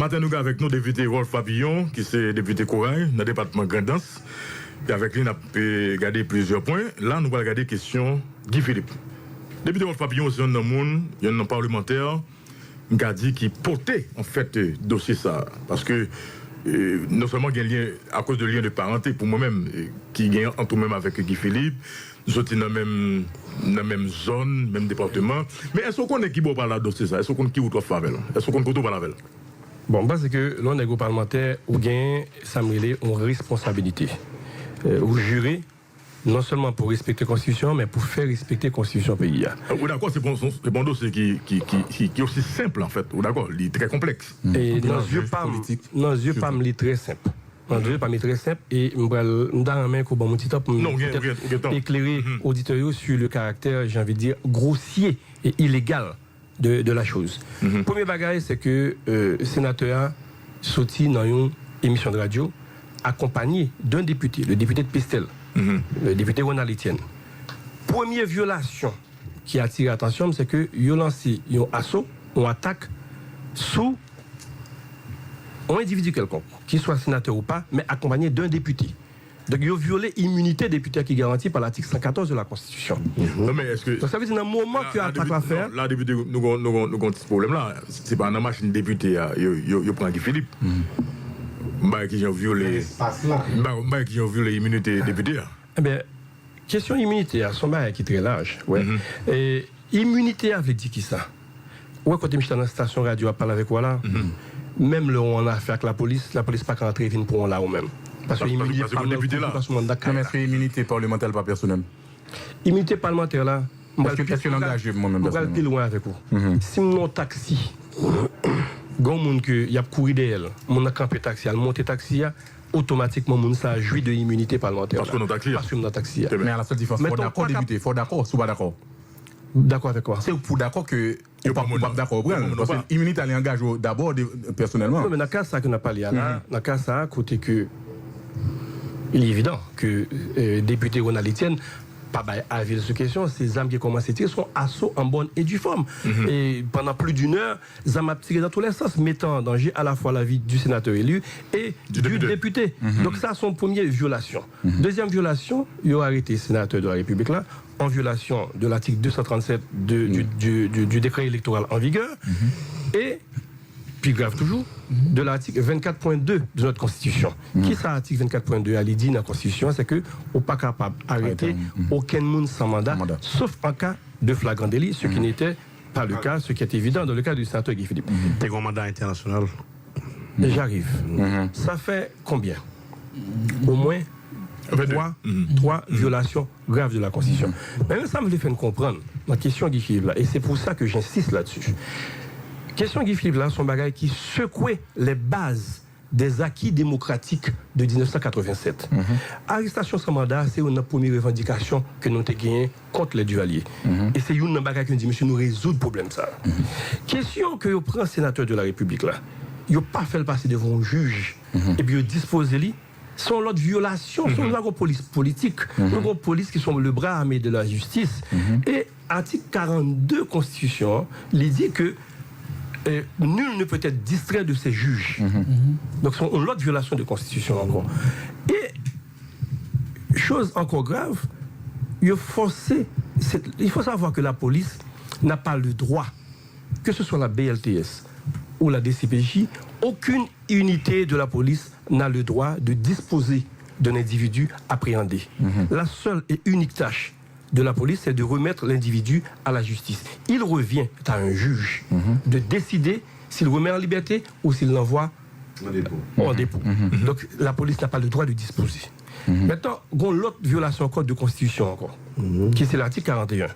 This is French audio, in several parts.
Matin, nous avons avec nous député Rolf Papillon, qui est député Corail, dans le département Grandance. Et avec lui, nous avons regardé plusieurs points. Là, nous allons regarder la question Guy Philippe. Député Rolf Papillon, c'est un homme, un parlementaire, qui portait en fait dossier ça. Parce que non seulement il y a un lien, à cause de lien de parenté pour moi-même, qui gagne en tout même avec Guy Philippe, nous sommes dans la même zone, même département. Mais est-ce qu'on est qui va parler de dossier ça? Est-ce qu'on est qui va faire avec? Est-ce qu'on peut parler avec? Bon, parce que l'on est parlementaire, ou gagne, ça me une responsabilité. Ou jurer, non seulement pour respecter la Constitution, mais pour faire respecter la Constitution pays. Oui, d'accord, c'est bon dossier qui est aussi simple en fait. Oui, d'accord, il est très complexe. Et dans les yeux pas me très simple. Dans les yeux pas me très simple. Et je vais dans la main pour mon petit top éclairer auditeurs sur le caractère, j'ai envie de dire, grossier et illégal de la chose. Premier bagage, c'est que le sénateur sorti dans une émission de radio accompagné d'un député, le député de Pestel, le député Ronald Etienne. Première violation qui a attiré l'attention, c'est que ils ont lancé un assaut, une attaque sous un individu quelconque, qu'il soit sénateur ou pas, mais accompagné d'un député. Donc, ils ont violé l'immunité député qui est garantie par l'article 114 de la Constitution. Non, mais est-ce que. Donc, ça veut dire, dans le moment que attaque l'affaire. Là, député, nous avons ce problème-là. C'est pas une machine député, il prend Guy Philippe. Qui ont violé l'immunité député. Eh bien, question immunité, son bail qui est très large. Ouais. Et immunité avait dit qui ça? Ouais, quand je suis dans la station radio à parler avec moi là, même là où on a fait avec la police pas qu'à entrer vine pour on là ou même. Parce que l'immunité parlementaire n'est pas personnelle. Immunité parlementaire là, est-ce que l'engagé moi-même? Je vais plus loin avec vous. Si mon taxi, quand il y a couru d'elle, mon a campé taxi, a monté taxi, automatiquement mon ça jouit de l'immunité parlementaire. Parce que nous taxi. Parce que nous taxi. Mais à la seule différence, il faut d'accord député, il faut d'accord, ou pas d'accord. D'accord avec quoi? C'est pour d'accord que vous pas d'accord parce que l'immunité elle engage d'abord personnellement. Mais dans le cas ça que n'a pas lié là, dans le cas ça côté que il est évident que député Ronald Etienne pas avis de cette question, ces armes qui commencent à tirer sont assauts en bonne et due forme. Et pendant plus d'une heure, les armes ont tiré dans tous les sens, mettant en danger à la fois la vie du sénateur élu et du député. Donc ça, c'est son première violation. Deuxième violation, il a arrêté le sénateur de la République là, en violation de l'article 237 du décret électoral en vigueur. Et puis grave toujours, de l'article 24.2 de notre Constitution. Qui ça, l'article 24.2 a dit dans la Constitution, c'est que on n'est pas capable d'arrêter aucun monde sans mandat, sauf en cas de flagrant délit, ce qui n'était pas le cas, ce qui est évident dans le cas du sénateur Guy Philippe. T'es un mandat international. Et j'arrive. Ça fait combien? Au moins trois violations graves de la Constitution. Mais ça me fait comprendre la question Guy Philippe là, et c'est pour ça que j'insiste là-dessus. Question Guy Philippe là, son bagage qui secouait les bases des acquis démocratiques de 1987. Arrestation sans mandat, c'est une première revendication que nous avons gagnée contre les Duvalier. Et c'est une bagage qui nous dit, monsieur, nous résoudre le problème ça. Question que vous prenez sénateur de la République là, il n'a pas fait le passer devant un juge et puis il dispose lui. Sont l'autre violation, sont la police politique, la police qui sont le bras armé de la justice. Et article 42 Constitution, il dit que nul ne peut être distrait de ses juges. Donc, c'est une autre violation de Constitution encore. Et, chose encore grave, il faut savoir que la police n'a pas le droit, que ce soit la BLTS ou la DCPJ, aucune unité de la police n'a le droit de disposer d'un individu appréhendé. La seule et unique tâche de la police, c'est de remettre l'individu à la justice. Il revient à un juge de décider s'il remet en liberté ou s'il l'envoie en dépôt. Donc la police n'a pas le droit de disposer. Maintenant, il y a l'autre violation encore de Constitution encore, qui c'est l'article 41,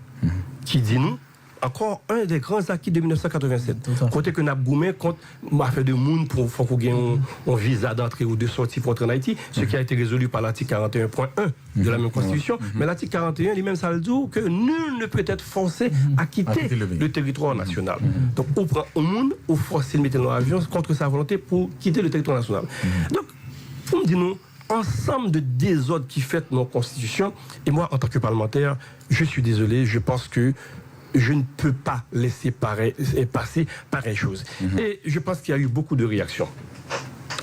qui dit nous, encore un des grands acquis de 1987. Côté que nous avons m'a fait de monde pour qu'on ait un visa d'entrée ou de sortie pour entrer en Haïti, ce qui a été résolu par l'article 41.1 de la même Constitution. Mais l'article 41, lui-même, ça le dit que nul ne peut être forcé à quitter le territoire national. Donc, on prend au monde, on force de mettre dans l'avion contre sa volonté pour quitter le territoire national. Donc, pour me dire nous, ensemble de désordres qui fait nos constitutions, et moi, en tant que parlementaire, je suis désolé, je pense que je ne peux pas laisser passer pareille chose. Et je pense qu'il y a eu beaucoup de réactions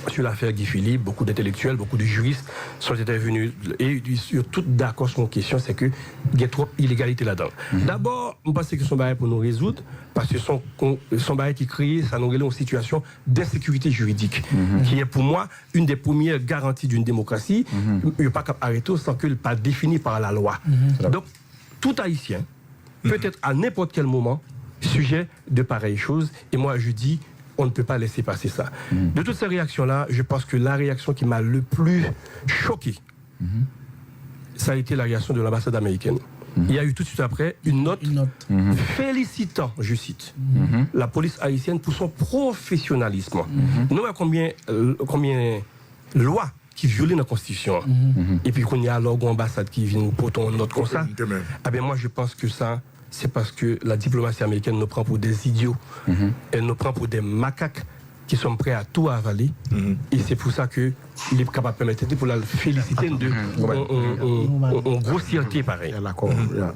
sur l'affaire Guy Philippe, beaucoup d'intellectuels, beaucoup de juristes sont intervenus et ils sont tous d'accord sur une question, c'est qu'il y a trop d'illégalité là-dedans. D'abord, je pense que son baril pour nous résoudre, parce que son baril qui crée, ça nous relève une situation d'insécurité juridique, qui est pour moi une des premières garanties d'une démocratie. Il n'y a pas qu'à arrêter sans que le pas défini par la loi. Donc, tout Haïtien peut être à n'importe quel moment sujet de pareilles choses. Et moi, je dis, on ne peut pas laisser passer ça. De toutes ces réactions-là, je pense que la réaction qui m'a le plus choqué, ça a été la réaction de l'ambassade américaine. Il y a eu tout de suite après une note félicitant, je cite, la police haïtienne pour son professionnalisme. Nous voyons combien de lois qui violent la Constitution. Et puis qu'on y a alors une ambassade qui vient pour ton note comme ça. Ah ben moi je pense que ça, c'est parce que la diplomatie américaine nous prend pour des idiots. Elle nous prend pour des macaques qui sont prêts à tout avaler. Et c'est pour ça qu'il est capable de permettre pour la féliciter de grossièreté pareil.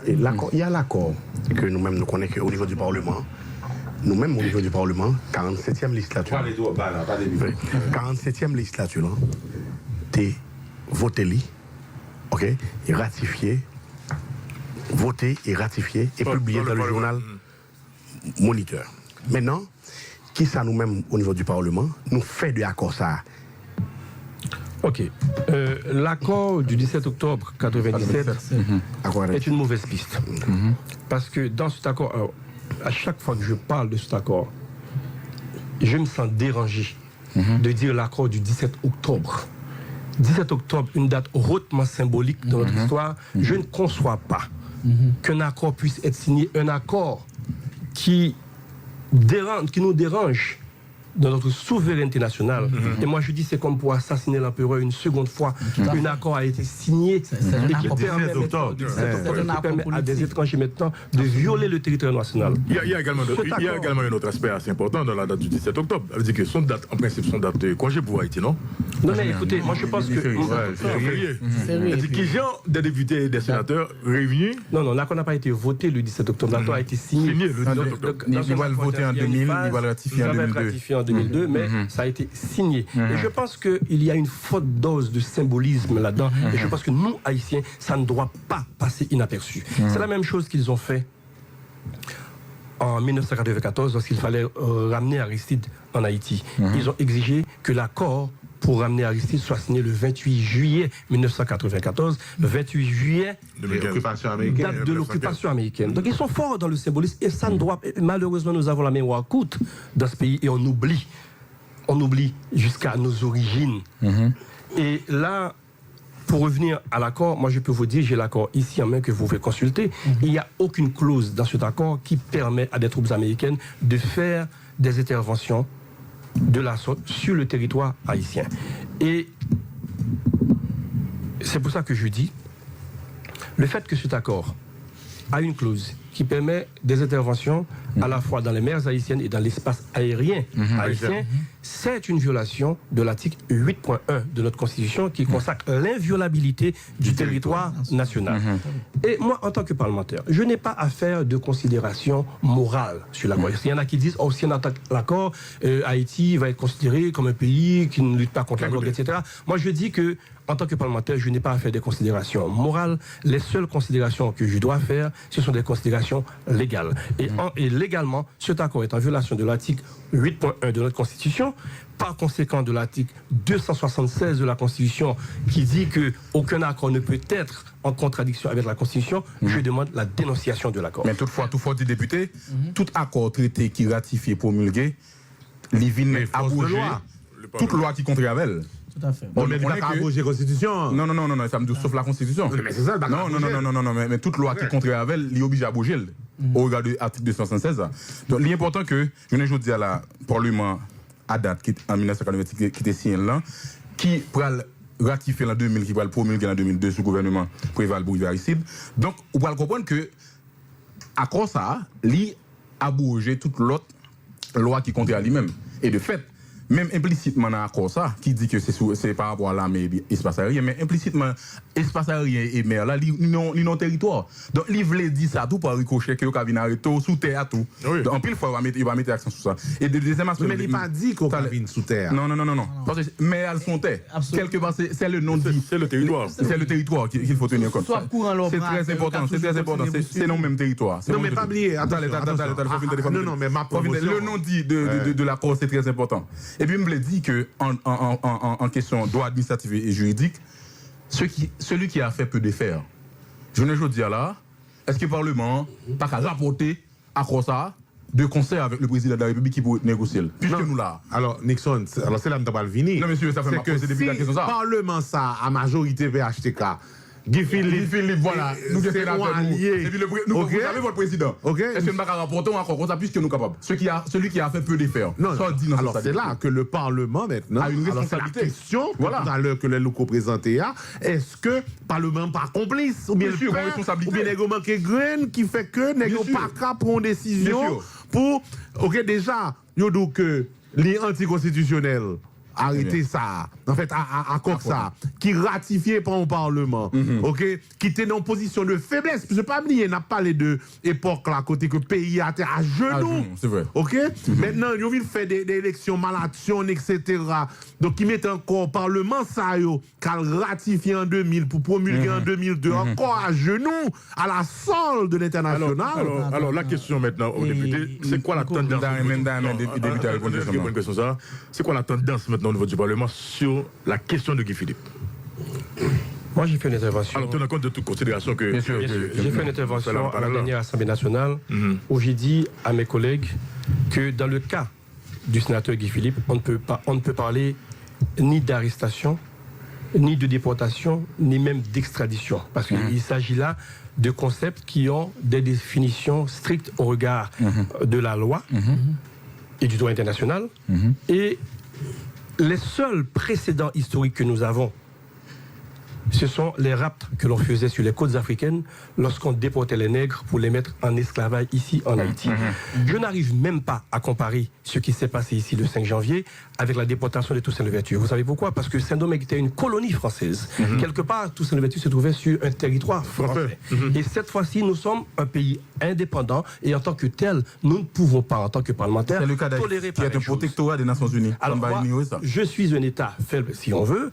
Il y a l'accord que nous-mêmes nous connaissons au niveau du Parlement. Nous-mêmes au niveau du Parlement, 47e législature. 47e législature, t'es voté, ok, et ratifié. Voté et ratifié et publié dans le journal Moniteur. Maintenant, qui ça nous-mêmes au niveau du Parlement nous fait de l'accord ça? Ok. L'accord du 17 octobre 1997 est une mauvaise piste. Parce que dans cet accord, à chaque fois que je parle de cet accord, je me sens dérangé de dire l'accord du 17 octobre. 17 octobre, une date hautement symbolique dans notre histoire, je ne conçois pas qu'un accord puisse être signé, un accord qui nous dérange dans notre souveraineté nationale. Et moi je dis c'est comme pour assassiner l'empereur une seconde fois. Un accord a été signé et qui permet à des étrangers maintenant de violer le territoire national. Il y a également un autre aspect assez important dans la date du 17 octobre. Ça veut dire que son date, en principe, son date de congé pour Haïti, non? Non mais écoutez, moi je pense que... C'est qui genre des députés et des sénateurs réunis? Non, l'accord n'a pas été voté le 17 octobre. L'accord a été signé le 17 octobre. Il va le voter en 2000, il va le ratifier en 2002. 2002, mais ça a été signé. Et je pense qu'il y a une forte dose de symbolisme là-dedans. Et je pense que nous, Haïtiens, ça ne doit pas passer inaperçu. C'est la même chose qu'ils ont fait en 1994 lorsqu'il fallait ramener Aristide en Haïti. Ils ont exigé que l'accord pour ramener Aristide soit signé le 28 juillet 1994, le 28 juillet date de l'occupation américaine. Donc ils sont forts dans le symbolisme et ça ne doit... Malheureusement, nous avons la mémoire courte dans ce pays et on oublie jusqu'à nos origines. Et là, pour revenir à l'accord, moi je peux vous dire, j'ai l'accord ici en main que vous pouvez consulter. Il n'y a aucune clause dans cet accord qui permet à des troupes américaines de faire des interventions de la sorte sur le territoire haïtien. Et c'est pour ça que je dis, le fait que cet accord a une clause qui permet des interventions à la fois dans les mers haïtiennes et dans l'espace aérien haïtien, c'est une violation de l'article 8.1 de notre Constitution qui consacre l'inviolabilité du territoire national. Et moi, en tant que parlementaire, je n'ai pas à faire de considération morale sur l'accord. Il y en a qui disent, oh, si on attaque l'accord, Haïti va être considéré comme un pays qui ne lutte pas contre la drogue, etc. Moi, je dis que en tant que parlementaire, je n'ai pas à faire des considérations morales. Les seules considérations que je dois faire, ce sont des considérations légales. Et légalement, cet accord est en violation de l'article 8.1 de notre Constitution, par conséquent de l'article 276 de la Constitution, qui dit qu'aucun accord ne peut être en contradiction avec la Constitution. Je demande la dénonciation de l'accord. Mais toutefois, dit député, tout accord traité qui ratifie et promulgué, l'IVIN abroger toute loi qui contrarie elle. Tout à fait. Bon, mais il n'y a pas abroger la Constitution. Non, ça me dit sauf la Constitution. Mais c'est ça, le Non, mais toute loi qui contrarie elle, il est obligé à abroger au regard de l'article 276. Donc, l'important que, je ne dis à la Parlement à date, en 1990, qui était signé là, qui pourra ratifier en 2000, qui va le promulguer en 2002 sous gouvernement Préval Bourg-Aristide. Donc, on va comprendre que, à cause ça, il a abrogé toute l'autre loi qui contrarie lui-même. Et de fait, même implicitement dans l'accord ça, qui dit que c'est par rapport à l'armée et l'espace aérien, mais implicitement, espace aérien et mer là, ils n'ont territoire. Donc ils voulaient dire ça tout par ricochet que vous venir arrêter sous terre tout. Oui. Donc en pile fois il va mettre accent sur ça. Et de deuxième aspect, Mais il n'a pas dit qu'on va venir sous terre. Non. Parce que mais elles sont terre. Quelque part c'est le nom dit. C'est le territoire. C'est le territoire qu'il faut tenir compte. C'est très important, c'est non même territoire. Non, mais pas oublier. Attendez, non, mais ma promotion. Le nom dit de l'accord, c'est très important. Et puis, je me dit que en question droit administratif et juridique, celui qui a fait peut défaire. Je ne veux dire là, est-ce que le Parlement n'a pas qu'à rapporter à quoi ça de concert avec le président de la République qui peut négocier. Puisque nous là. Alors, Nixon, c'est là que tu vas venir. Non, monsieur, ça fait que depuis la question ça. Parlement ça, à majorité VHTK, Guy Philippe, voilà, nous c'est alliés. Et puis vous savez votre président. Est-ce que nous avons rapporté encore comme ça puisque nous sommes capables. Celui qui a fait peu défaire. Non, alors c'est là que le Parlement maintenant a une responsabilité. La question, tout à l'heure que les locaux présentés, est-ce que le Parlement n'est pas complice ou bien le responsabilité ou bien les manquent graines qui fait que les pas qu'à prendre une décision pour déjà nous disons que les anticonstitutionnels arrêter ça, en fait, à comme ça, qui ratifié par un Parlement, ok, qui était dans une position de faiblesse. Je ne pas oublier, on a parlé de l'époque là, côté que le pays a été à genoux, c'est vrai. Ok, maintenant, ils ont fait des élections, malaction, etc. Donc, ils mettent encore au Parlement ça, qui a ratifié en 2000 pour promulguer en 2002, encore à genoux, à la solde de l'international. Alors, la question maintenant aux députés, c'est quoi la tendance? C'est quoi la tendance maintenant au niveau du Parlement sur la question de Guy Philippe? Moi, j'ai fait une intervention. Alors, tenant compte de toute considération que... Bien sûr, j'ai fait une intervention à la dernière Assemblée nationale où j'ai dit à mes collègues que dans le cas du sénateur Guy Philippe, on ne peut parler ni d'arrestation, ni de déportation, ni même d'extradition. Parce qu'il s'agit là de concepts qui ont des définitions strictes au regard de la loi et du droit international. Et les seuls précédents historiques que nous avons, ce sont les rapts que l'on faisait sur les côtes africaines lorsqu'on déportait les nègres pour les mettre en esclavage ici en Haïti. Je n'arrive même pas à comparer ce qui s'est passé ici le 5 janvier avec la déportation de Toussaint Louverture. Vous savez pourquoi? Parce que Saint-Domingue était une colonie française. Quelque part, Toussaint Louverture se trouvait sur un territoire français. Et cette fois-ci, nous sommes un pays indépendant et en tant que tel, nous ne pouvons pas, en tant que parlementaires, tolérer qui est un protectorat des Nations Unies. Alors moi, je suis un État faible, si on veut.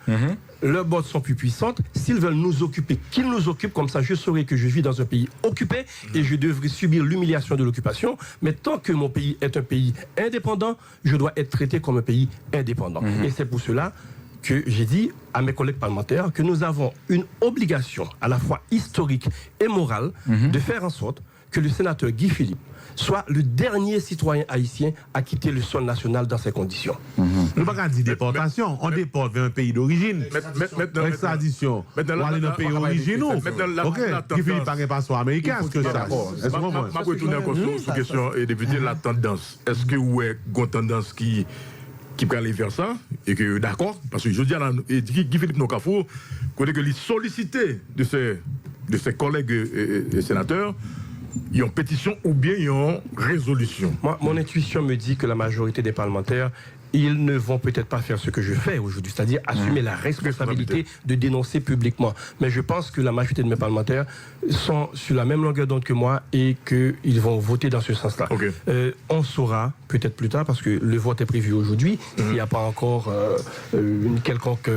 Leurs bottes sont plus puissantes. S'ils veulent nous occuper, qu'ils nous occupent. Comme ça, je saurai que je vis dans un pays occupé et je devrais subir l'humiliation de l'occupation. Mais tant que mon pays est un pays indépendant, je dois être traité comme un pays indépendant. Et c'est pour cela que j'ai dit à mes collègues parlementaires que nous avons une obligation à la fois historique et morale de faire en sorte que le sénateur Guy Philippe soit le dernier citoyen haïtien à quitter le sol national dans ces conditions. Nous ne pouvons pas dire déportation, on déporte vers un pays d'origine. Extradition. On va aller dans un pays original. Ok, Guy Philippe n'a pas passeport américain, est-ce que ça? Je vais retourner encore sur la question et député la tendance. Est-ce que vous avez une tendance qui peut aller vers ça et que d'accord? Parce que je dis à Guy Philippe Nokafo, que les sollicités de ses collègues et sénateurs, ils ont pétition ou bien ils ont résolution. Moi, mon intuition me dit que la majorité des parlementaires, ils ne vont peut-être pas faire ce que je fais aujourd'hui, c'est-à-dire assumer la responsabilité de dénoncer publiquement. Mais je pense que la majorité de mes parlementaires sont sur la même longueur d'onde que moi et qu'ils vont voter dans ce sens-là. On saura peut-être plus tard, parce que le vote est prévu aujourd'hui, il n'y a pas encore une quelconque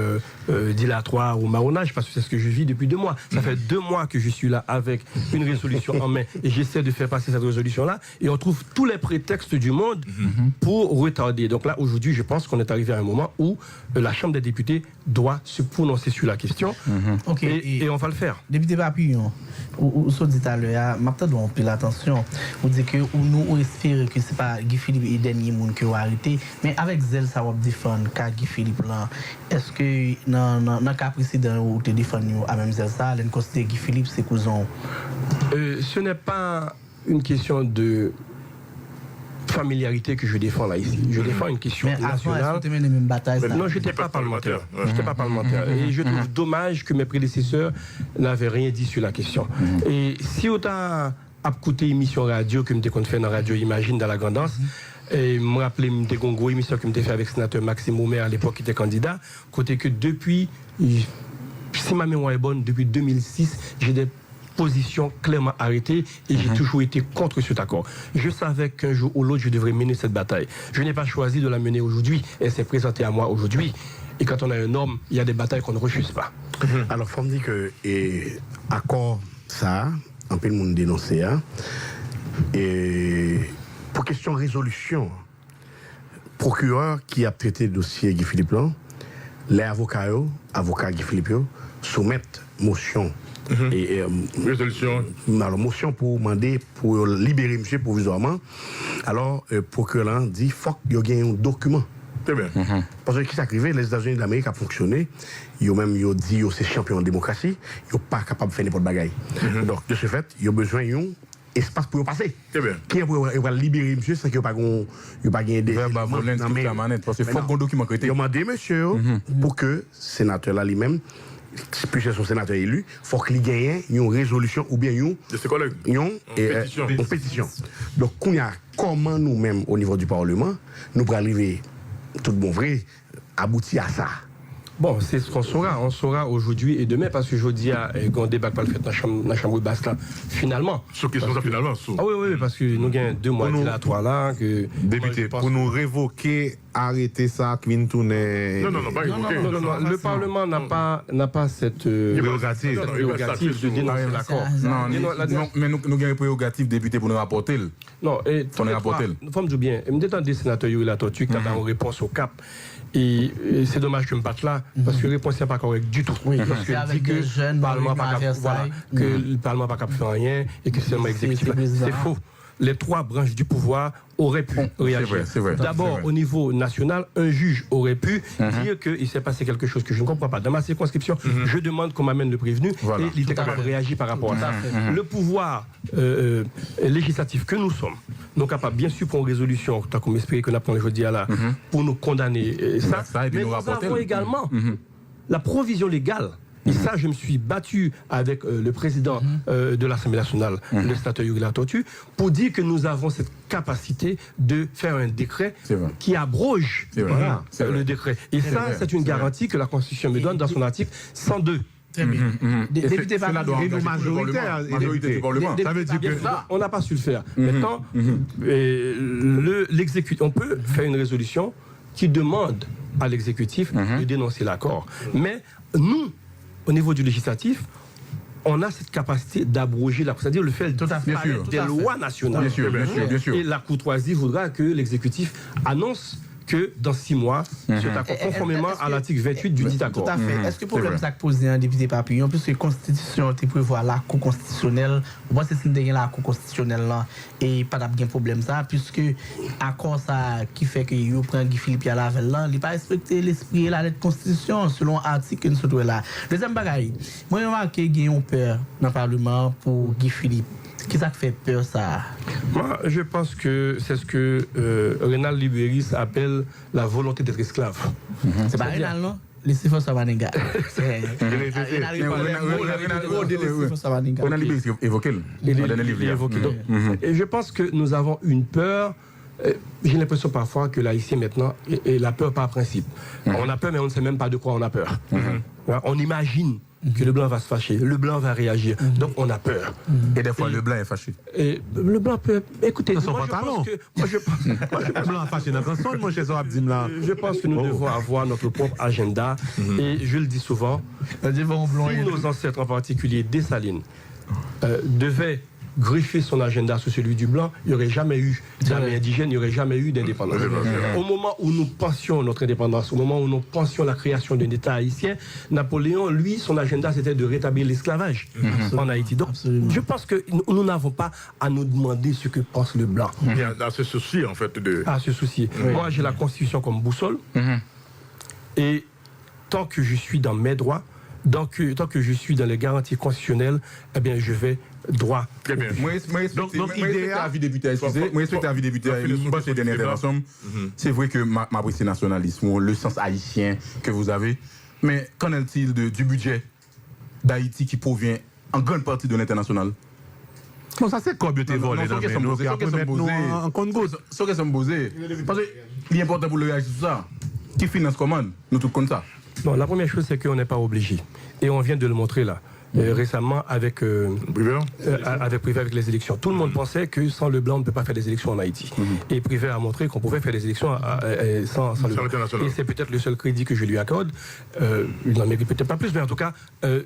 dilatoire ou marronnage, parce que c'est ce que je vis depuis 2 mois. Ça fait 2 mois que je suis là avec une résolution en main et j'essaie de faire passer cette résolution-là et on trouve tous les prétextes du monde pour retarder. Donc là, aujourd'hui, je pense qu'on est arrivé à un moment où la Chambre des députés doit se prononcer sur la question et on va le faire. Député Papillon, vous dit tout à l'heure, maintenant, on peut l'attention. Vous dites que nous espérons que ce n'est pas Guy Philippe et le dernier monde qui va arrêter, mais avec zèle, ça va défendre car Guy Philippe là. Est-ce que dans le cas précédent où tu défends à même zèle ça, l'on considère Guy Philippe, c'est cousin? Ce n'est pas une question de familiarité que je défends là ici. Je défends une question nationale. Non, je n'étais pas parlementaire. J'étais pas parlementaire. Et je trouve dommage que mes prédécesseurs n'avaient rien dit sur la question. Et si autant a écouté émission radio que je fait dans Radio Imagine dans la Grandance, et me rappeler une gros émission que je fait avec le sénateur Maxime Oumer à l'époque qui était candidat, côté que depuis si ma mémoire est bonne, depuis 2006, j'ai des positions clairement arrêtées et j'ai toujours été contre cet accord. Je savais qu'un jour ou l'autre, je devrais mener cette bataille. Je n'ai pas choisi de la mener aujourd'hui. Elle s'est présentée à moi aujourd'hui. Et quand on a un homme, il y a des batailles qu'on ne refuse pas. Alors, il faut me dire que accord ça, un peu le monde dénoncé, hein, et pour question résolution, procureur qui a traité le dossier Guy Philippe Lan, les avocats Guy Philippe, soumettent motion. Et, résolution. Alors, motion pour demander pour libérer monsieur provisoirement. Alors, procureur dit qu'il faut qu'il y ait un document. Très bien. Parce que ce qui s'est arrivé, les États-Unis d'Amérique a fonctionné. Ils ont même dit que c'est champion en démocratie. Ils ne sont pas capables de faire n'importe bagaille. Donc, de ce fait, ils ont besoin d'un espace pour passer. Très bien. Qui va libérer monsieur sans qu'il n'y ait pas gagné des. Parce qu'il faut qu'on document que ils ont demandé monsieur pour que le sénateur là lui-même, puisque son sénateur élu, il faut qu'il gagne une résolution ou bien une pétition. Donc, comment nous-mêmes, au niveau du Parlement, nous pourrons arriver, tout bon vrai, aboutir à ça? Bon, c'est ce qu'on saura. On saura aujourd'hui et demain parce que je dis à un débat pas le fait dans la chambre basse là, finalement. Sur question ça, finalement. Ah oui, parce que nous avons 2 mois dilatoires là. Député, pour nous révoquer, arrêter ça, qui vient tourner. Non, pas évoquer. Non, le Parlement n'a pas cette prérogative de dénoncer l'accord. Non, mais nous avons une prérogative député pour nous rapporter. Non, et pour nous rapporter. Faut me dire bien, je me détends des sénateurs Yuri Latortue qui a une réponse au CAP. Et c'est dommage que je me batte là, parce que la réponse n'est pas correcte du tout. Oui, parce que avec dit des jeunes, que le Parlement n'a pas capable de faire rien et que c'est seulement exécutif. C'est faux. Les 3 branches du pouvoir auraient pu réagir. C'est vrai. D'abord, au niveau national, un juge aurait pu dire qu'il s'est passé quelque chose que je ne comprends pas. Dans ma circonscription, je demande qu'on m'amène le prévenu et il était capable de réagir par rapport à ça. Le pouvoir législatif que nous sommes, nous sommes capables, bien sûr, pour une résolution, tant qu'on m'espère que nous avons aujourd'hui là, pour nous condamner ça. Mais nous avons également la provision légale. Et ça, je me suis battu avec le président de l'Assemblée nationale, le sénateur Yuri Latortue, pour dire que nous avons cette capacité de faire un décret qui abroge le décret. Et ça, c'est une garantie que la Constitution me donne dans son article 102. Député par majoritaire du Parlement. Ça veut dire on n'a pas su le faire. Maintenant, l'exécutif, on peut faire une résolution qui demande à l'exécutif de dénoncer l'accord. Mais nous, au niveau du législatif, on a cette capacité d'abroger, c'est-à-dire le fait des lois nationales. Bien sûr. Et la courtoisie voudra que l'exécutif annonce que dans 6 mois, c'est conformément à l'article 28 du dit accord. Tout à fait. Est-ce que le problème ça pose un député Papillon, puisque la Constitution prévoit la Cour constitutionnelle, moi c'est si nous la Cour constitutionnelle là, et pas de problème ça, puisque accord ça qui fait que vous prenez Guy Philippe à la veille là, il n'a pas respecté l'esprit et la lettre de Constitution selon l'article que nous sommes là. Deuxième bagaille, moi j'ai remarqué qu'il y a une peur dans le Parlement pour Guy Philippe. Qu'est-ce qui fait peur ça? Moi, je pense que c'est ce que Rénal Libéris appelle la volonté d'être esclave. C'est pas Rénal, non? Laissez faire ça, Maninga. Rénal Libéris évoqué. Et je pense que nous avons une peur. J'ai l'impression parfois que là, ici, maintenant, et la peur par principe. On a peur, mais on ne sait même pas de quoi on a peur. On imagine que le blanc va se fâcher, le blanc va réagir. Donc on a peur. Et des fois, le blanc est fâché. Et le blanc peut. Écoutez, le blanc est fâché dans son son, mon cher Abdim là. Je pense que nous devons avoir notre propre agenda. Et je le dis souvent, si nos ancêtres, en particulier Dessalines, devaient greffer son agenda sur celui du blanc, il n'y aurait jamais eu d'armée indigène, il n'y aurait jamais eu d'indépendance. Au moment où nous pensions notre indépendance, au moment où nous pensions la création d'un État haïtien, Napoléon, lui, son agenda, c'était de rétablir l'esclavage en Haïti. Donc, je pense que nous n'avons pas à nous demander ce que pense le blanc. Il y a ce souci, en fait, de... À ce souci. Moi, j'ai la Constitution comme boussole. Et tant que je suis dans mes droits, tant que je suis dans les garanties constitutionnelles, eh bien, je vais droit. Très bien. Moi, respecte l'avis député, excusez. Moi, respecte l'avis député, ces dernières interventions. C'est vrai que m'apprécie le nationalisme, le sens haïtien que vous avez. Mais qu'en est-il du budget d'Haïti qui provient en grande partie de l'international? Non, ça c'est combien de volé dans le monde. En Congo. Ce que ça me pose. Parce que l'important pour le réagir sur ça, qui finance comment? Nous tous comme ça. Non, la première chose, c'est qu'on n'est pas obligé. Et on vient de le montrer là. Récemment avec Privé, avec les élections. Tout le monde pensait que sans le blanc, on ne peut pas faire des élections en Haïti. Et Privé a montré qu'on pouvait faire des élections sans le blanc. Et c'est peut-être le seul crédit que je lui accorde. Il n'en mérite peut-être pas plus, mais en tout cas,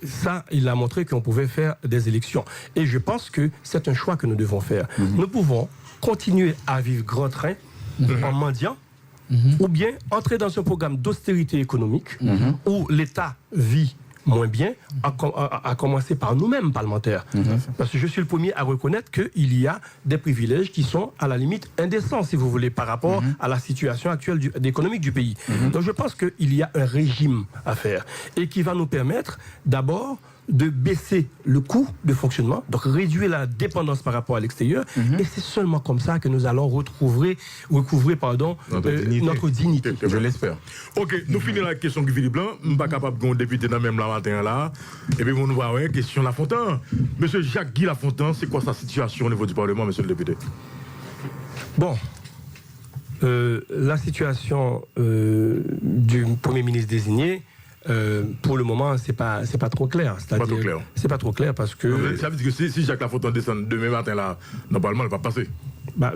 ça, il a montré qu'on pouvait faire des élections. Et je pense que c'est un choix que nous devons faire. Nous pouvons continuer à vivre grand train en mendiant, ou bien entrer dans un programme d'austérité économique où l'État vit moins bien, à commencer par nous-mêmes, parlementaires. Parce que je suis le premier à reconnaître qu'il y a des privilèges qui sont à la limite indécents, si vous voulez, par rapport à la situation actuelle économique du pays. Donc je pense qu'il y a un régime à faire et qui va nous permettre d'abord de baisser le coût de fonctionnement, donc réduire la dépendance par rapport à l'extérieur, et c'est seulement comme ça que nous allons recouvrer notre dignité. Je l'espère. Ok, nous finissons la question de Philippe Blanc. Je ne suis pas capable de député dans même la matin là. Et puis, nous voir question Lafontaine. Monsieur Jacques-Guy Lafontaine, c'est quoi sa situation au niveau du Parlement, monsieur le député? Bon, la situation du Premier ministre désigné, pour le moment, c'est pas trop clair. C'est pas trop clair parce que. Ça veut dire que si Jacques Lafontaine descend demain matin là, normalement, il va passer.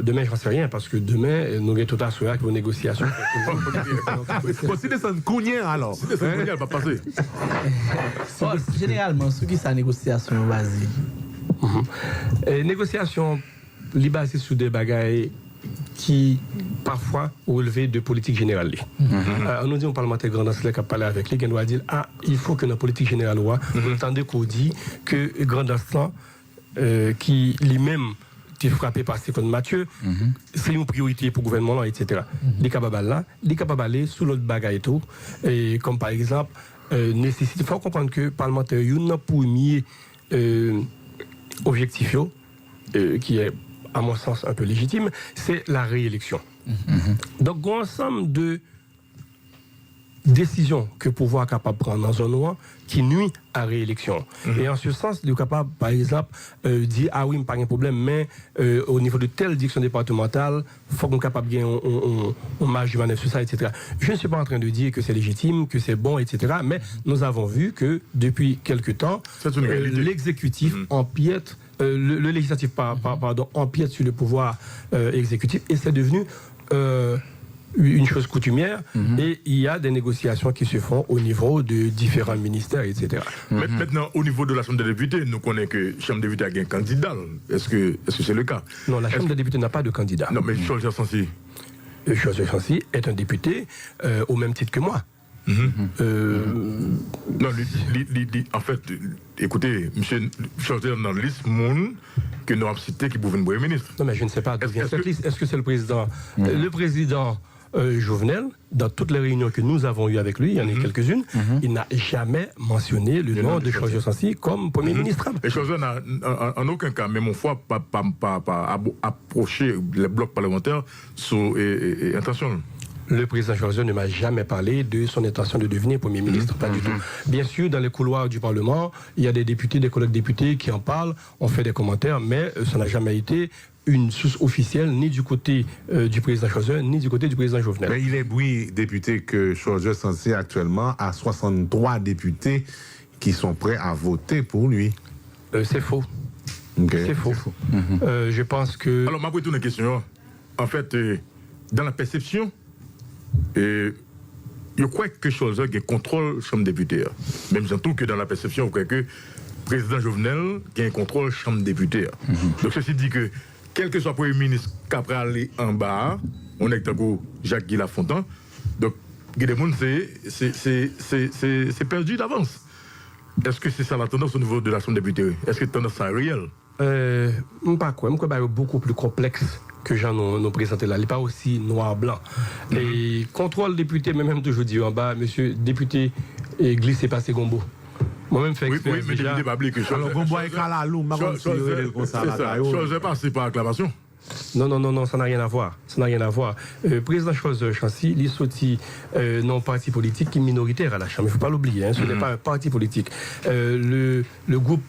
Demain, je n'en sais rien parce que demain, nous avons tout à souhait avec vos négociations. Si descend Kounien alors. Si descend Kounien, il va passer. Généralement, ce qui est la négociation, vas-y. Négociation, basée sur des bagailles qui parfois relevait de politique générale. On nous dit, on parlementaire grand qui a parlé avec lui, qui doit dire il faut que dans la politique générale, vous entendez qu'on dit que grand instant qui lui-même été frappé par Stéphane Mathieu, c'est une priorité pour le gouvernement, etc. Les capables là, les capables d'aller sous l'autre bagaille et tout, et comme par exemple, il faut comprendre que le parlementaire, il y a un premier objectif qui est à mon sens un peu légitime, c'est la réélection. Donc, un ensemble de décisions que le pouvoir est capable de prendre dans un loi qui nuit à la réélection. Et en ce sens, il est capable, par exemple, de dire ah oui, pas de problème, mais au niveau de telle direction départementale, il faut qu'on soit capable de gagner un marge de manœuvre sur ça, etc. Je ne suis pas en train de dire que c'est légitime, que c'est bon, etc. Mais nous avons vu que depuis quelque temps, l'exécutif empiète. Le législatif empiète sur le pouvoir exécutif et c'est devenu une chose coutumière et il y a des négociations qui se font au niveau de différents ministères, etc. Maintenant, au niveau de la Chambre des députés, nous connaissons que la Chambre des députés a un candidat. Est-ce que c'est le cas? Non, la Chambre des députés n'a pas de candidat. Non, mais Georges Sansi. Georges Sansi est un député au même titre que moi. Non, en fait, écoutez, monsieur Georges dans la liste monde que nous avons cité qui pouvait être Premier ministre. Non, mais je ne sais pas d'où vient cette liste. Est-ce que c'est le président? Le président Jovenel, dans toutes les réunions que nous avons eues avec lui, il y en a quelques-unes, il n'a jamais mentionné le nom de Georges Sansi comme Premier ministre. Et Georges n'a en aucun cas, même une fois, pas approché les blocs parlementaires sous intention. Le président Georges ne m'a jamais parlé de son intention de devenir Premier ministre, pas du tout. Bien sûr, dans les couloirs du Parlement, il y a des députés, des collègues députés qui en parlent, on fait des commentaires, mais ça n'a jamais été une source officielle, ni du côté du président Georges, ni du côté du président Jovenel. Mais il est député que Georges Sansi actuellement a 63 députés qui sont prêts à voter pour lui. C'est faux. Okay. C'est faux. Je pense que... Alors, ma une question. En fait, dans la perception, je crois que chose qui contrôle Chambre des députés. Même surtout que dans la perception, je crois que le président Jovenel qui a un contrôle Chambre des députés. Donc ceci dit que quel que soit le Premier ministre qui après aller en bas, on est avec Jacques-Guy Lafontaine. Donc Guédemoun, c'est perdu d'avance. Est-ce que c'est ça la tendance au niveau de la Chambre des députés? Est-ce que la tendance est réelle? Pas quoi. Je crois que c'est beaucoup plus complexe que Jean nous présentait là. Il n'est pas aussi noir-blanc. Et contrôle député, même toujours dit en bas, monsieur député, glissez pas ces gombos. Moi-même, fait expérience. Oui, mais député pas oublier que chose. Alors, gombo et kalalou, ma chose passée par acclamation. Non, ça n'a rien à voir. Ça n'a rien à voir. Président Georges Sansi, il est sorti non parti politique qui est minoritaire à la Chambre. Il ne faut pas l'oublier. Ce n'est pas un parti politique. Le groupe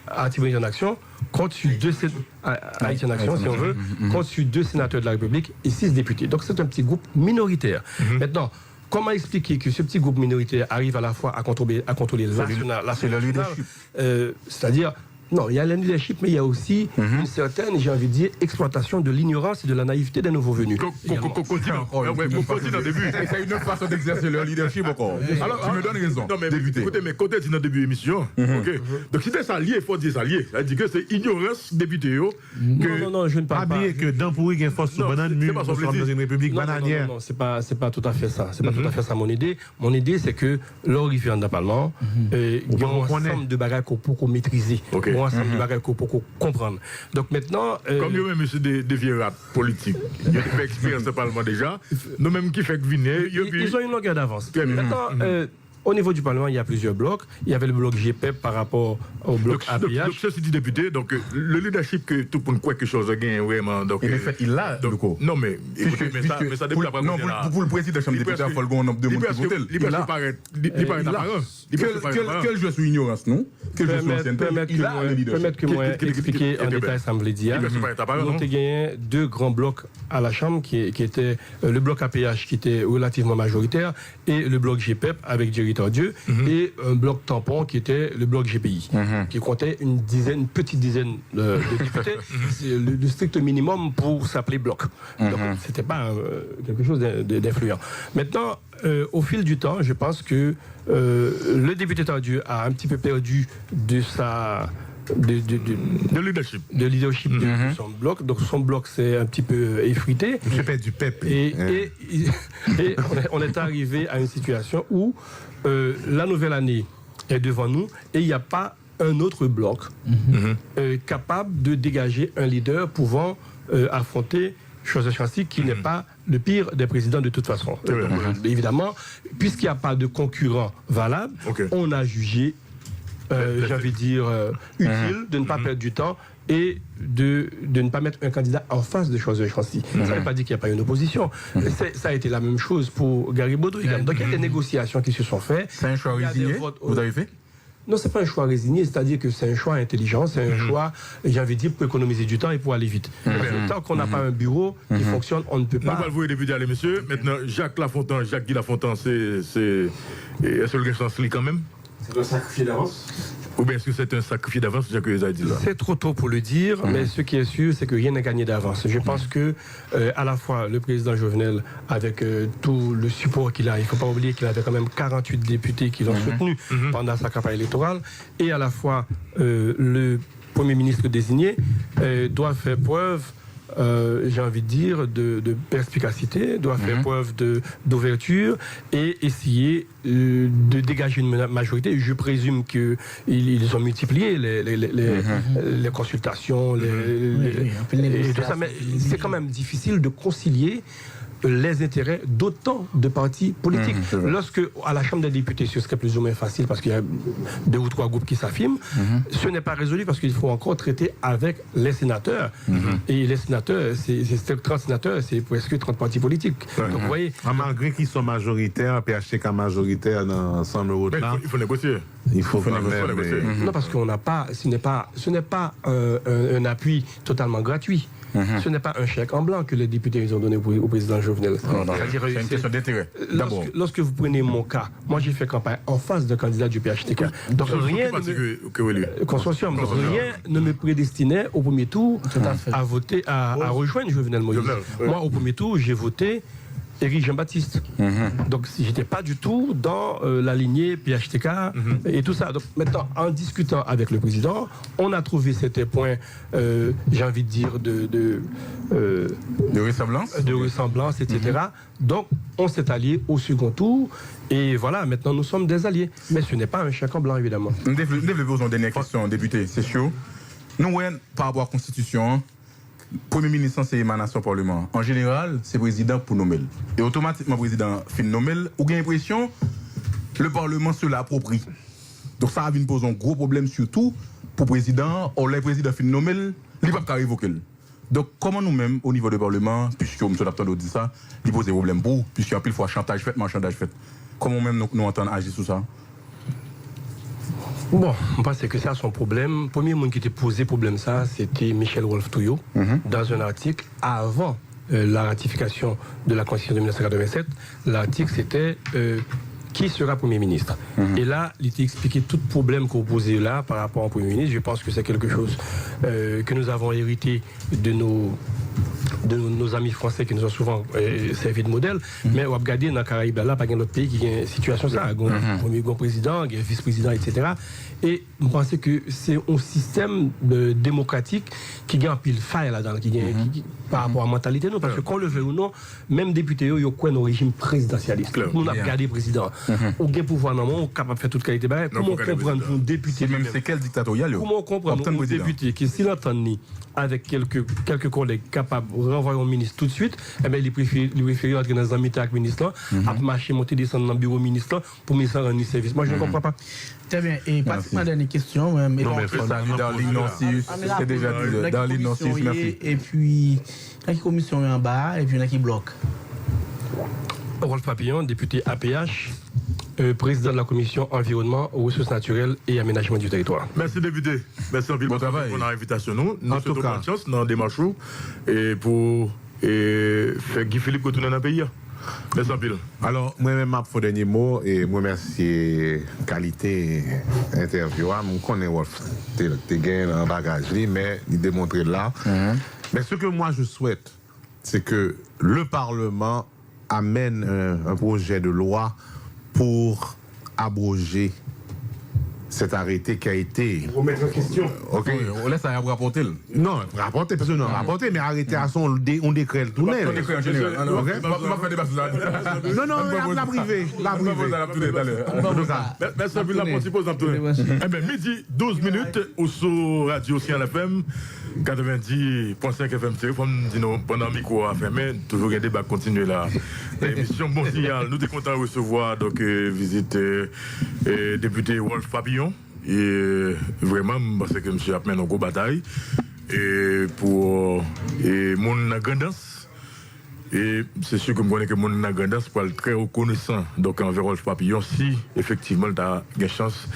Haïti en Action compte sur Haïti en Action, si on veut, compte sur 2 sénateurs de la République et 6 députés. Donc c'est un petit groupe minoritaire. Maintenant, comment expliquer que ce petit groupe minoritaire arrive à la fois à contrôler la leadership, c'est-à-dire non, il y a le leadership, mais il y a aussi une certaine, j'ai envie de dire, exploitation de l'ignorance et de la naïveté des nouveaux venus. Continue au début. C'est une autre façon d'exercer leur leadership encore. Alors, tu me donnes raison. Non, mais écoutez, mais quand tu dis dans le début de l'émission, donc si c'est allié, il faut dire allié. C'est-à-dire que c'est ignorance député. Non, je ne parle pas. Oubliez que dans Pourri, il y a une force sous banane, nous sommes dans une république bananière. Non, c'est pas tout à fait ça. C'est pas tout à fait ça mon idée. Mon idée, c'est que lors du référendum Parlement, il y a un ensemble de bagages qu'on maîtriser. Un ensemble de bagages pour comprendre. Donc maintenant... Comme nous-mêmes, monsieur des vieux rats politiques, ils ont fait expérience au Parlement déjà, nous-mêmes qui fait venir... Ils ont une longueur d'avance. Maintenant, au niveau du Parlement, il y a plusieurs blocs. Il y avait le bloc GPEP par rapport au bloc APH. Donc, ceci dit, député, donc le leadership que tout pour quelque chose a gagné vraiment. Donc, en fait, il l'a. Non, mais écoutez, mais ça dépend pas. Non, pour le président de la Chambre des députés, il faut le nombre de monde qui votent. Il paraît apparent. Quel jeu sous ignorance, non? Quel jeu sous ancienneté? Il a le leadership. Permettre que moi expliquer en détail, ça me l'a dit. Nous avons gagné deux grands blocs à la Chambre qui étaient le bloc APH qui était relativement majoritaire et le bloc GPEP avec Jerry Dieu et un bloc tampon qui était le bloc GPI, qui comptait une petite dizaine de députés. C'est le strict minimum pour s'appeler bloc. Donc, c'était pas quelque chose d'influent. Maintenant, au fil du temps, je pense que le député Tardieu a un petit peu perdu de sa... de leadership de son bloc. Donc son bloc s'est un petit peu effrité. Je fais du PEP. Et on est arrivé à une situation où la nouvelle année est devant nous et il n'y a pas un autre bloc capable de dégager un leader pouvant affronter chose échantique qui n'est pas le pire des présidents de toute façon. Donc, évidemment, puisqu'il n'y a pas de concurrent valable, on a jugé j'ai envie de dire, utile de ne pas perdre du temps et de ne pas mettre un candidat en face de choses de Chancy. Ça ne veut pas dire qu'il n'y a pas une opposition. Ça a été la même chose pour Gary Baudry. Donc il y a des négociations qui se sont faites. C'est un choix résigné, vous avez fait? Non, ce n'est pas un choix résigné, c'est-à-dire que c'est un choix intelligent, c'est un choix, j'ai envie de dire, pour économiser du temps et pour aller vite. Tant qu'on n'a pas un bureau qui fonctionne, on ne peut pas... Nous allons vous député, allez, monsieur. Maintenant, Jacques-Guy Lafontaine, est-ce que le sens quand même? C'est un sacrifié d'avance. Ou bien est-ce que c'est un sacrifice d'avance, Jacques dit là? C'est trop tôt pour le dire, mais ce qui est sûr, c'est que rien n'est gagné d'avance. Je pense que, à la fois, le président Jovenel, avec tout le support qu'il a, il ne faut pas oublier qu'il avait quand même 48 députés qui l'ont soutenu pendant sa campagne électorale, et à la fois, le Premier ministre désigné doit faire preuve j'ai envie de dire, de perspicacité, doit faire preuve d'ouverture et essayer de dégager une majorité. Je présume qu'ils ont multiplié les consultations, et tout ça, mais c'est quand même difficile de concilier les intérêts d'autant de partis politiques. Lorsque, à la Chambre des députés, ce serait plus ou moins facile parce qu'il y a 2 ou 3 groupes qui s'affirment, ce n'est pas résolu parce qu'il faut encore traiter avec les sénateurs. Et les sénateurs, c'est 30 sénateurs, c'est presque 30 partis politiques. Donc, vous voyez... Malgré qu'ils sont majoritaires, PHTK majoritaire dans 100 euros de là. Il faut négocier. Il faut négocier. Non, parce qu'on n'a pas... Ce n'est pas un appui totalement gratuit. Ce n'est pas un chèque en blanc que les députés ont donné au président Jovenel. C'est une question d'intérêt. Lorsque vous prenez mon cas, moi j'ai fait campagne en face de candidat du PHTK. Donc rien ne me prédestinait au premier tour à voter, à rejoindre Jovenel Moïse. Moi au premier tour, j'ai voté Éric Jean-Baptiste. Donc, si j'étais pas du tout dans la lignée PHTK et tout ça. Donc, maintenant, en discutant avec le président, on a trouvé certains points, j'ai envie de dire, de ressemblance, etc. Donc, on s'est alliés au second tour. Et voilà, maintenant, nous sommes des alliés. Mais ce n'est pas un chèque en blanc, évidemment. Nous développons une dernière question, député. C'est chaud. Nous, par rapport à la Constitution, Premier ministre, c'est émanation Parlement. En général, c'est président pour nommer. Et automatiquement, président fait nommer. Ou bien l'impression, le Parlement se l'approprie. Donc ça va poser un gros problème surtout pour le président. Ou le président fait nommer, il ne peut pas révoquer. Donc comment nous-mêmes, au niveau du Parlement, puisque M. Laptado dit ça, il pose des problèmes pour, puisqu'il y a pile fois chantage fait, marchandage fait. Comment même nous entendons agir sur ça? Bon, je pense que ça, son problème. Le premier monde qui était posé problème ça, c'était Michel Wolf-Touillot, dans un article avant la ratification de la Constitution de 1987, l'article c'était qui sera Premier ministre. Et là, il était expliqué tout problème qu'on posait là par rapport au Premier ministre. Je pense que c'est quelque chose que nous avons hérité de nos amis français qui nous ont souvent servi de modèle. Mais on va regarder dans les Caraïbes, là, pas un autre pays qui a une situation ça. Un premier président, un vice-président, etc. Et je pense que c'est un système démocratique qui a un pile faille là-dedans, par rapport à la mentalité. Parce que qu'on le veut ou non, même député, il y a quoi un régime présidentialiste. On a regardé le président. Au gain pouvoir, on est capable de faire toute qualité. Comment comprendre pour un député c'est quel dictatorial? Comment comprendre un député qui, s'il entend avec quelques collègues capables de renvoyer un ministre tout de suite, eh bien, il préfère entrer dans un meeting avec le ministre, à marcher, monter, descendre dans le bureau ministre pour me rendre un service. Moi, je ne comprends pas. Très bien. Et pratiquement dernière question. Non, mais Darlene Nancy, c'est déjà dit. Darlene Nancy, merci. Et puis, la commission est en bas, et puis la qui bloque. Rolf Papillon, député APH, président de la commission environnement, ressources naturelles et aménagement du territoire. Merci député. Merci en bon travail pour l'invitation. Nous souhaitons bonne chance dans la démarche et pour faire Guy Philippe retourner dans le pays. Merci en pile. Alors, moi-même, je fais dernier mot et moi remercie qualité interview. Je connais Wolf, tu gagné un bagage, mais il démontre là. Mais ce que moi je souhaite, c'est que le Parlement amène un projet de loi pour abroger cet arrêté qui a été... Remettre en question. Ok. On laisse à rapporter. Non, rapporter, parce que non, rapporter, mais arrêter à son, on décret le tournel. On décret en général. Non, la privée. La privée. Merci pour la participation. Eh bien, midi, 12 minutes, au saut radio Ciel FM, 90.5 FM, comme dit nous, pendant le micro à fermer, toujours un débat continue là. L'émission Bon Signal, nous sommes contents de recevoir, donc, visite député Wolf Papillon. Et vraiment, parce que M. a mené une grosse bataille. Et pour mon grandance. Et c'est sûr que je connais que mon grandance pour être très reconnaissant donc envers Wolf Papillon si effectivement tu as une chance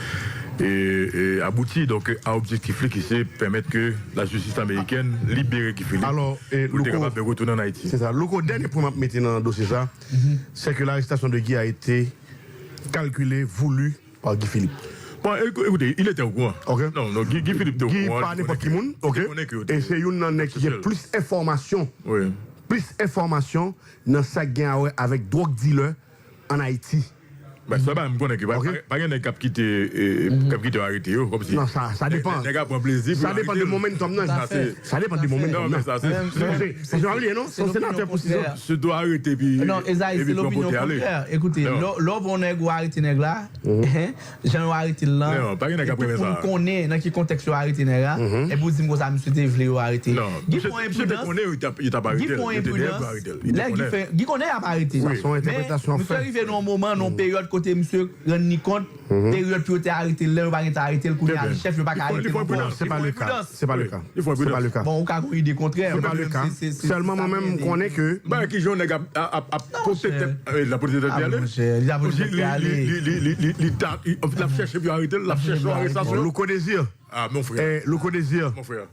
et aboutir donc à objectif qui c'est permettre que la justice américaine libère Guy Philippe. Alors, pour être capable de retourner en Haïti. C'est ça. Le dernier point que je mettre dans le dossier ça, c'est que l'arrestation de Guy a été calculée, voulue par Guy Philippe. Bon, écoutez, il était au courant. Ok. Non, Guy Philippe était au courant. Guy pas n'importe qui monde. Ok. Et c'est une qui a plus d'informations. Oui. Plus d'informations dans sa guerre avec drogue dealer en Haïti. Ben, ça va, je connais que pas un cap qui t'est arrêté, comme si. Non, ça dépend. Ça dépend du momentum, non. Ça dépend du momentum. Non, mais ça, c'est janvier, non? Son sénateur pour ça. Se doit arrêter, puis. Non, Esaïe, c'est l'opinion contraire. Écoutez, l'homme on est arrêté nèg là, j'en arrêté là. Non, pas un cap après ça. On connaît dans quel contexte arrêté nèg là, et vous dites que ça monsieur te vle arrêter. Non, je te connais, il t'a pas arrêté. Guy connaît a pas arrêté. Son interprétation fait. Nous arrivé dans un moment, dans période côté monsieur rend ni compte, période puis arrêté là, on va arrêter le coup de chef, je pas arrêter. C'est pas le cas. C'est pas le cas. Il faut c'est pas le cas. Bon, on a une idée contraire. C'est pas le cas. Seulement moi-même connais que bah qui j'en ai à poser la police de la cherche puis arrêter la cherche arrestation. Le co-désir. Ah mon frère. Le co-désir. Mon frère.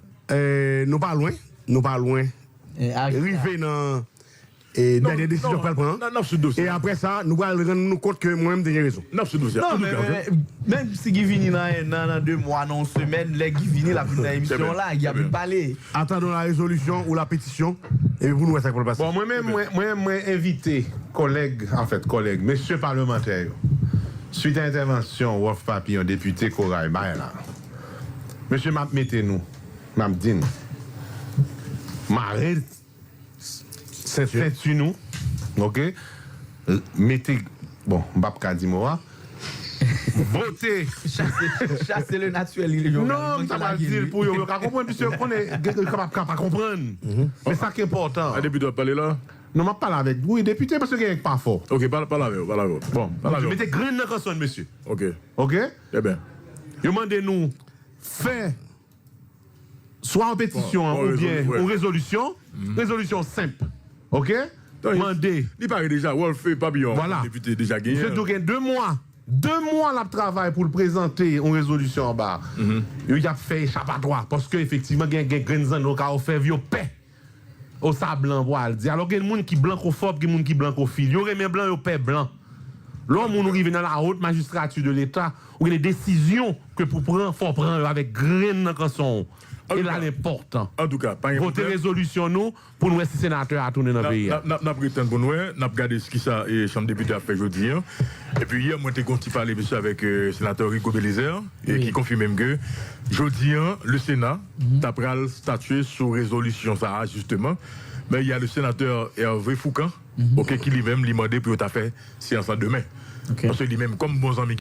Nous pas loin. Arrivé dans et dernière décision qu'elle prend. Et après ça, nous allons rendre compte que moi-même j'ai raison. Non, mais même si Guy vini dans 2 mois, dans une semaine, les Guy vini la fin de l'émission là, il y a plus parler. Attendons la résolution ou la pétition et vous nous voyez ça pour le passer. Bon, moi invité collègue, monsieur parlementaire, suite à l'intervention Wolf Papillon, député Koray là. Monsieur m'a mettez-nous, m'a dit, m'arrête. C'est nous, ok? Mettez, bon, Mbapka dit moi, votez. Chasser le naturel. Non, ça va dire pour vous comprendre, puisque on est capable de comprendre. Mais ça qui est important. Un député doit parler là? Non, je parle avec vous, député, parce qu'il n'est pas fort. Ok, parle avec vous. Bon, mettez grain dans la sonne, monsieur. Ok. Ok? Eh bien. Demandez-nous, faire soit en pétition ou bien en résolution, résolution simple. Ok? Demandez. Il paraît déjà, Wolf et Papillon, voilà. Député déjà gagné. Monsieur Dougan, 2 mois. 2 mois là de travail pour le présenter en résolution en bas. Il a fait échappatoire parce qu'effectivement, il y a des gens qui ont fait vieux paix. au ça blanc pour le dire. Alors qu'il y a des gens qui blancophobe, il y a des gens qui blancophiles. Yo remet blanc, yo paix blanc. L'homme nous arrive dans la haute magistrature de l'État où il y a des décisions que pour prendre, faut prendre avec graine dans le son. Et là l'important. En tout cas, pas voter résolution nous pour nous si sénateur à tourner dans le pays. N'a prétend pour nous, n'a regardé ce qui ça et chambre député a fait aujourd'hui. Et puis hier moi j'ai parlé avec le sénateur Rico Belizer et qui confirme même que aujourd'hui le Sénat t'a pral statuer sur résolution ça justement. Mais il y a le sénateur Hervé Foucan qui lui-même lui demandé pour t'a fait séance demain. Parce que lui-même comme bons amis